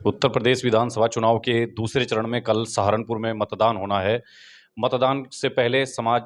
उत्तर प्रदेश विधानसभा चुनाव के दूसरे चरण में कल सहारनपुर में मतदान होना है। मतदान से पहले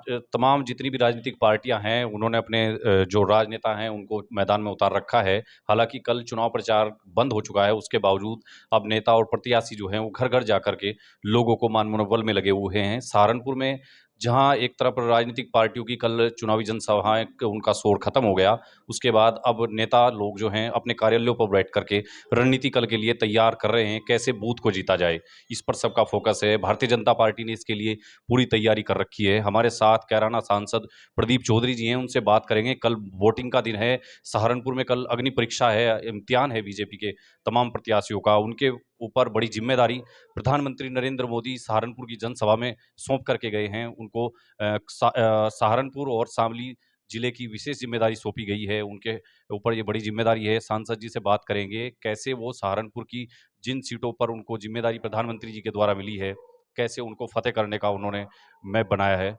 तमाम जितनी भी राजनीतिक पार्टियां हैं उन्होंने अपने जो राजनेता हैं उनको मैदान में उतार रखा है। हालांकि कल चुनाव प्रचार बंद हो चुका है, उसके बावजूद अब नेता और प्रत्याशी जो हैं वो घर घर जाकर के लोगों को मान मनोबल में लगे हुए हैं। सहारनपुर में जहां एक तरफ राजनीतिक पार्टियों की कल चुनावी जनसभाएं उनका शोर खत्म हो गया, उसके बाद अब नेता लोग जो हैं अपने कार्यालयों पर बैठ करके रणनीति कल के लिए तैयार कर रहे हैं, कैसे बूथ को जीता जाए, इस पर सबका फोकस है। भारतीय जनता पार्टी ने इसके लिए पूरी तैयारी कर रखी है। हमारे साथ कैराना सांसद प्रदीप चौधरी जी हैं, उनसे बात करेंगे। कल वोटिंग का दिन है, सहारनपुर में कल अग्नि परीक्षा है, इम्तिहान है बीजेपी के तमाम प्रत्याशियों का। उनके ऊपर बड़ी जिम्मेदारी प्रधानमंत्री नरेंद्र मोदी सहारनपुर की जनसभा में सौंप करके गए हैं। उनको सहारनपुर और शामली जिले की विशेष जिम्मेदारी सौंपी गई है, उनके ऊपर ये बड़ी जिम्मेदारी है। सांसद जी से बात करेंगे कैसे वो सहारनपुर की जिन सीटों पर उनको जिम्मेदारी प्रधानमंत्री जी के द्वारा मिली है, कैसे उनको फतेह करने का उन्होंने मैप बनाया है।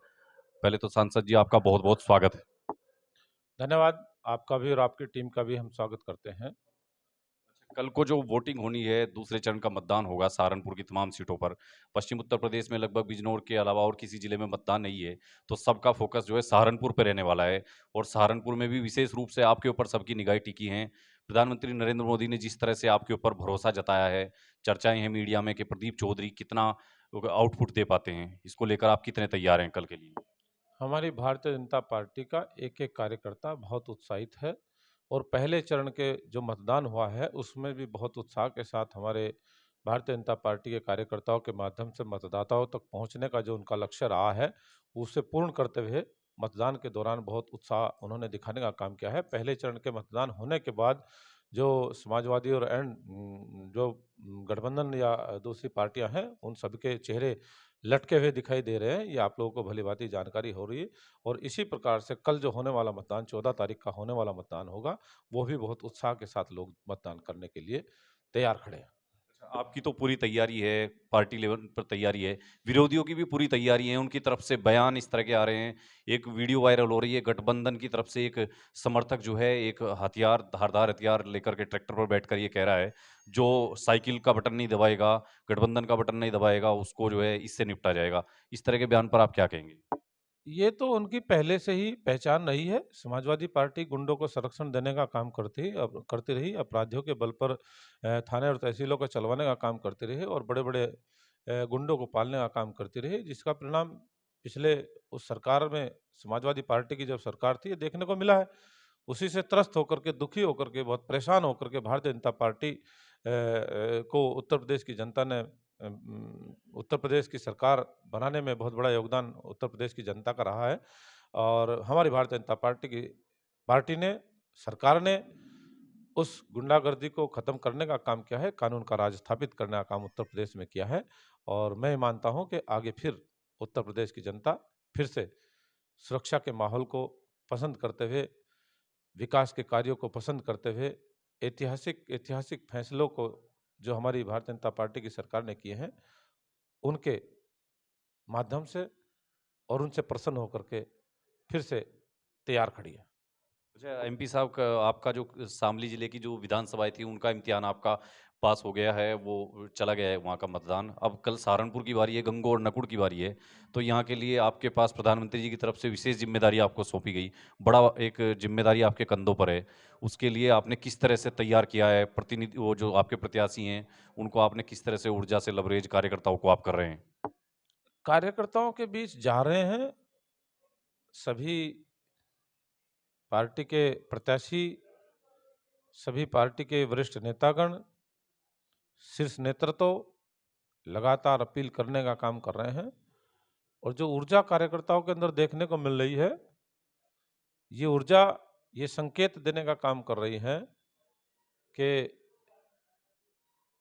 पहले तो सांसद जी आपका बहुत बहुत स्वागत है। धन्यवाद। आपका भी और आपकी टीम का भी हम स्वागत करते हैं। कल को जो वोटिंग होनी है, दूसरे चरण का मतदान होगा सहारनपुर की तमाम सीटों पर। पश्चिम उत्तर प्रदेश में लगभग बिजनौर के अलावा और किसी जिले में मतदान नहीं है, तो सबका फोकस जो है सहारनपुर पर रहने वाला है। और सहारनपुर में भी विशेष रूप से आपके ऊपर सबकी निगाहें टिकी हैं। प्रधानमंत्री नरेंद्र मोदी ने जिस तरह से आपके ऊपर भरोसा जताया है, चर्चाएं हैं मीडिया में कि प्रदीप चौधरी कितना आउटपुट दे पाते हैं, इसको लेकर आप कितने तैयार हैं कल के लिए? हमारी भारतीय जनता पार्टी का एक-एक कार्यकर्ता बहुत उत्साहित है और पहले चरण के जो मतदान हुआ है, उसमें भी बहुत उत्साह के साथ हमारे भारतीय जनता पार्टी के कार्यकर्ताओं के माध्यम से मतदाताओं तक पहुंचने का जो उनका लक्ष्य रहा है, उसे पूर्ण करते हुए मतदान के दौरान बहुत उत्साह उन्होंने दिखाने का काम किया है। पहले चरण के मतदान होने के बाद जो समाजवादी और जो गठबंधन या दूसरी पार्टियां हैं, उन सबके चेहरे लटके हुए दिखाई दे रहे हैं। ये आप लोगों को भली-भांति जानकारी हो रही है और इसी प्रकार से कल जो होने वाला मतदान 14 तारीख का होने वाला मतदान होगा, वो भी बहुत उत्साह के साथ लोग मतदान करने के लिए तैयार खड़े हैं। अच्छा, आपकी तो पूरी तैयारी है, पार्टी लेवल पर तैयारी है, विरोधियों की भी पूरी तैयारी है, उनकी तरफ से बयान इस तरह के आ रहे हैं। एक वीडियो वायरल हो रही है, गठबंधन की तरफ से एक समर्थक जो है एक हथियार, धारदार हथियार लेकर के ट्रैक्टर पर बैठकर ये कह रहा है, जो साइकिल का बटन नहीं दबाएगा, गठबंधन का बटन नहीं दबाएगा, उसको जो है इससे निपटा जाएगा। इस तरह के बयान पर आप क्या कहेंगे? ये तो उनकी पहले से ही पहचान रही है। समाजवादी पार्टी गुंडों को संरक्षण देने का काम करती रही, अपराधियों के बल पर थाने और तहसीलों को चलवाने का काम करती रही और बड़े-बड़े गुंडों को पालने का काम करती रही, जिसका परिणाम पिछले उस सरकार में समाजवादी पार्टी की जब सरकार थी, ये देखने को मिला है। उसी से त्रस्त होकर के, दुखी होकर के, बहुत परेशान होकर के भारतीय जनता पार्टी को उत्तर प्रदेश की जनता ने उत्तर प्रदेश की सरकार बनाने में बहुत बड़ा योगदान उत्तर प्रदेश की जनता का रहा है और हमारी भारतीय जनता पार्टी ने, सरकार ने उस गुंडागर्दी को खत्म करने का काम किया है, कानून का राज स्थापित करने का काम उत्तर प्रदेश में किया है और मैं मानता हूं कि आगे फिर उत्तर प्रदेश की जनता फिर से सुरक्षा के माहौल को पसंद करते हुए, विकास के कार्यों को पसंद करते हुए, ऐतिहासिक ऐतिहासिक फैसलों को जो हमारी भारतीय जनता पार्टी की सरकार ने किए हैं, उनके माध्यम से और उनसे प्रसन्न होकर के फिर से तैयार खड़ी है। अच्छा, एमपी साहब का आपका जो शामली जिले की जो विधानसभाएं थी उनका इम्तिहान आपका पास हो गया है, वो चला गया है वहाँ का मतदान। अब कल सहारनपुर की बारी है, गंगो और नकुड़ की बारी है। तो यहाँ के लिए आपके पास प्रधानमंत्री जी की तरफ से विशेष जिम्मेदारी आपको सौंपी गई, बड़ा एक जिम्मेदारी आपके कंधों पर है। उसके लिए आपने किस तरह से तैयार किया है? प्रतिनिधि वो जो आपके प्रत्याशी हैं उनको आपने किस तरह से ऊर्जा से लबरेज कार्यकर्ताओं को आप कर रहे हैं? कार्यकर्ताओं के बीच जा रहे हैं, सभी पार्टी के प्रत्याशी, सभी पार्टी के वरिष्ठ नेतागण, शीर्ष नेतृत्व लगातार अपील करने का काम कर रहे हैं और जो ऊर्जा कार्यकर्ताओं के अंदर देखने को मिल रही है, ये ऊर्जा ये संकेत देने का काम कर रही है कि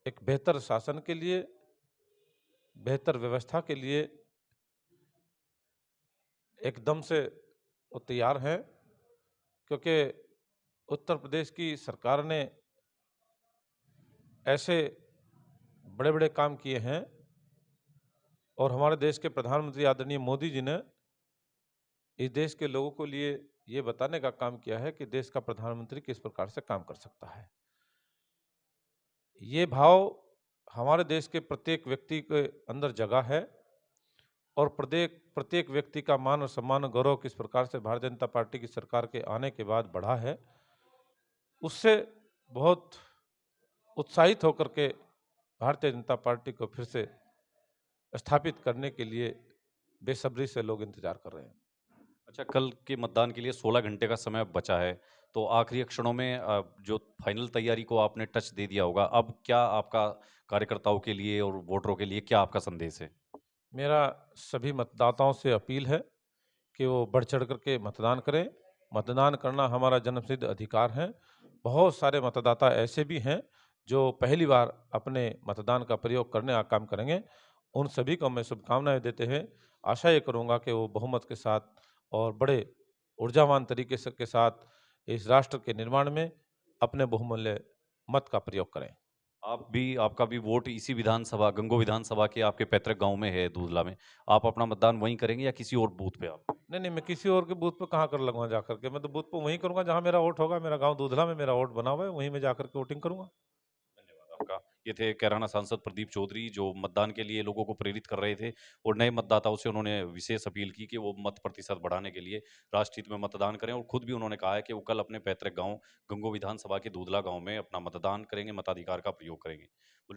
एक बेहतर शासन के लिए, बेहतर व्यवस्था के लिए एकदम से वो तैयार हैं क्योंकि उत्तर प्रदेश की सरकार ने ऐसे बड़े-बड़े काम किए हैं और हमारे देश के प्रधानमंत्री आदरणीय मोदी जी ने इस देश के लोगों को लिए ये बताने का काम किया है कि देश का प्रधानमंत्री किस प्रकार से काम कर सकता है। ये भाव हमारे देश के प्रत्येक व्यक्ति के अंदर जगह है और प्रत्येक प्रत्येक व्यक्ति का मान और सम्मान और गौरव किस प्रकार से भारतीय जनता पार्टी की सरकार के आने के बाद बढ़ा है, उससे बहुत उत्साहित होकर के भारतीय जनता पार्टी को फिर से स्थापित करने के लिए बेसब्री से लोग इंतजार कर रहे हैं। अच्छा, कल के मतदान के लिए 16 घंटे का समय अब बचा है, तो आखिरी क्षणों में जो फाइनल तैयारी को आपने टच दे दिया होगा, अब क्या आपका कार्यकर्ताओं के लिए और वोटरों के लिए क्या आपका संदेश है? मेरा सभी मतदाताओं से अपील है कि वो बढ़ चढ़ कर के मतदान करें। मतदान करना हमारा जन्मसिद्ध अधिकार है। बहुत सारे मतदाता ऐसे भी हैं जो पहली बार अपने मतदान का प्रयोग करने का काम करेंगे। उन सभी को मैं शुभकामनाएँ देते हुए आशा ये करूँगा कि वो बहुमत के साथ और बड़े ऊर्जावान तरीके से के साथ इस राष्ट्र के निर्माण में अपने बहुमूल्य मत का प्रयोग करें। आपका भी वोट इसी विधानसभा गंगो विधानसभा के आपके पैतृक गाँव में है दूधला में। आप अपना मतदान वहीं करेंगे या किसी और बूथ पे आप? नहीं, नहीं, मैं किसी और के बूथ पे कहाँ कर लगूँगा जाकर के, मैं तो बूथ पे वहीं करूँगा जहाँ मेरा वोट होगा, मेरा गाँव दूधला में मेरा वोट बना हुआ है, वहीं मैं जाकर के वोटिंग करूँगा। धन्यवाद आपका। ये थे कैराना सांसद प्रदीप चौधरी जो मतदान के लिए लोगों को प्रेरित कर रहे थे और नए मतदाताओं से उन्होंने विशेष अपील की कि वो मत प्रतिशत बढ़ाने के लिए राष्ट्रहित में मतदान करें और खुद भी उन्होंने कहा है कि वो कल अपने पैतृक गाँव गंगो विधानसभा के दूधला गाँव में अपना मतदान करेंगे, मताधिकार का प्रयोग करेंगे।